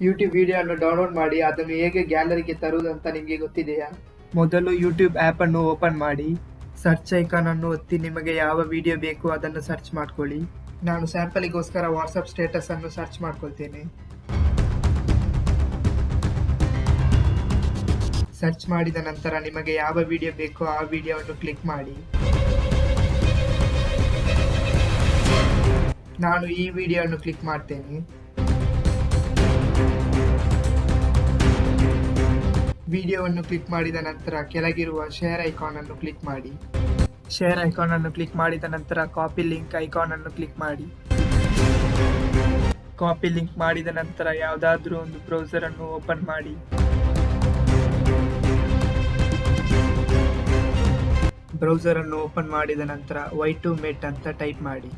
YouTube ವಿಡಿಯೋವನ್ನು download ಮಾಡಿ ಅದನ್ನು ಹೇಗೆ ಗ್ಯಾಲರಿಗೆ ತರುವುದಂತ ನಿಮಗೆ ಗೊತ್ತಿದೆಯಾ? ಮೊದಲು ಯೂಟ್ಯೂಬ್ ಆ್ಯಪನ್ನು ಓಪನ್ ಮಾಡಿ ಸರ್ಚ್ ಐಕಾನ್ ಅನ್ನು ಒತ್ತಿ ನಿಮಗೆ ಯಾವ ವಿಡಿಯೋ ಬೇಕು ಅದನ್ನು ಸರ್ಚ್ ಮಾಡ್ಕೊಳ್ಳಿ. ನಾನು ಸ್ಯಾಂಪಲಿಗೋಸ್ಕರ ವಾಟ್ಸಪ್ ಸ್ಟೇಟಸ್ ಅನ್ನು ಸರ್ಚ್ ಮಾಡ್ಕೊಳ್ತೇನೆ. ಸರ್ಚ್ ಮಾಡಿದ ನಂತರ ನಿಮಗೆ ಯಾವ ವಿಡಿಯೋ ಬೇಕೋ ಆ ವಿಡಿಯೋವನ್ನು ಕ್ಲಿಕ್ ಮಾಡಿ. ನಾನು ಈ ವಿಡಿಯೋವನ್ನು ಕ್ಲಿಕ್ ಮಾಡ್ತೇನೆ. ವಿಡಿಯೋವನ್ನು ಕ್ಲಿಕ್ ಮಾಡಿದ ನಂತರ ಕೆಳಗಿರುವ ಶೇರ್ ಐಕಾನ್ ಅನ್ನು ಕ್ಲಿಕ್ ಮಾಡಿ. ಶೇರ್ ಐಕಾನ್ ಅನ್ನು ಕ್ಲಿಕ್ ಮಾಡಿದ ನಂತರ ಕಾಪಿ ಲಿಂಕ್ ಐಕಾನ್ ಅನ್ನು ಕ್ಲಿಕ್ ಮಾಡಿ. ಕಾಪಿ ಲಿಂಕ್ ಮಾಡಿದ ನಂತರ ಯಾವುದಾದ್ರೂ ಒಂದು ಬ್ರೌಸರ್ ಅನ್ನು ಓಪನ್ ಮಾಡಿ. ಬ್ರೌಸರ್ ಅನ್ನು ಓಪನ್ ಮಾಡಿದ ನಂತರ y2met ಅಂತ ಟೈಪ್ ಮಾಡಿ.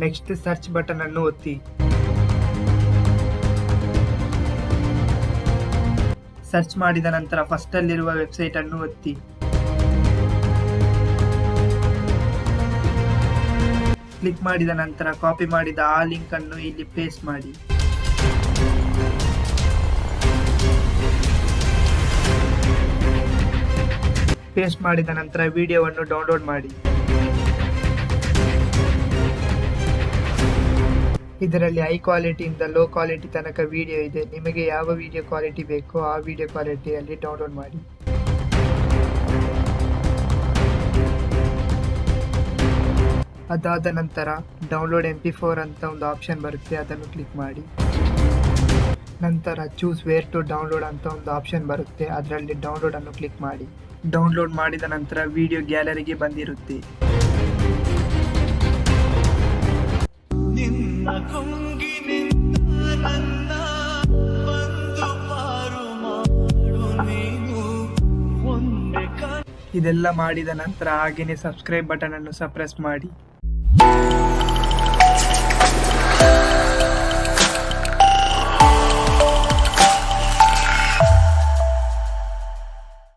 ನೆಕ್ಸ್ಟ್ ಸರ್ಚ್ ಬಟನ್ ಅನ್ನು ಒತ್ತಿ. ಸರ್ಚ್ ಮಾಡಿದ ನಂತರ ಫಸ್ಟ್ ಅಲ್ಲಿರುವ ವೆಬ್ಸೈಟ್ ಅನ್ನು ಒತ್ತಿ. ಕ್ಲಿಕ್ ಮಾಡಿದ ನಂತರ ಕಾಪಿ ಮಾಡಿದ ಆ ಲಿಂಕ್ ಅನ್ನು ಇಲ್ಲಿ ಪೇಸ್ಟ್ ಮಾಡಿ. ಪೇಸ್ಟ್ ಮಾಡಿದ ನಂತರ ವಿಡಿಯೋವನ್ನು ಡೌನ್ಲೋಡ್ ಮಾಡಿ. ಇದರಲ್ಲಿ ಹೈ ಕ್ವಾಲಿಟಿಯಿಂದ ಲೋ ಕ್ವಾಲಿಟಿ ತನಕ ವಿಡಿಯೋ ಇದೆ. ನಿಮಗೆ ಯಾವ ವಿಡಿಯೋ ಕ್ವಾಲಿಟಿ ಬೇಕೋ ಆ ವಿಡಿಯೋ ಕ್ವಾಲಿಟಿಯಲ್ಲಿ ಡೌನ್ಲೋಡ್ ಮಾಡಿ. ಅದಾದ ನಂತರ ಡೌನ್ಲೋಡ್ MP4 ಅಂತ ಒಂದು ಆಪ್ಷನ್ ಬರುತ್ತೆ, ಅದನ್ನು ಕ್ಲಿಕ್ ಮಾಡಿ. ನಂತರ ಚೂಸ್ ವೇರ್ ಟು ಡೌನ್ಲೋಡ್ ಅಂತ ಒಂದು ಆಪ್ಷನ್ ಬರುತ್ತೆ, ಅದರಲ್ಲಿ ಡೌನ್ಲೋಡ್ ಅನ್ನು ಕ್ಲಿಕ್ ಮಾಡಿ. ಡೌನ್ಲೋಡ್ ಮಾಡಿದ ನಂತರ ವಿಡಿಯೋ ಗ್ಯಾಲರಿಗೆ ಬಂದಿರುತ್ತೆ. ಇದೆಲ್ಲ ಮಾಡಿದ ನಂತರ ಹಾಗೇನೆ ಸಬ್ಸ್ಕ್ರೈಬ್ ಬಟನ್ ಅನ್ನು ಪ್ರೆಸ್ ಮಾಡಿ.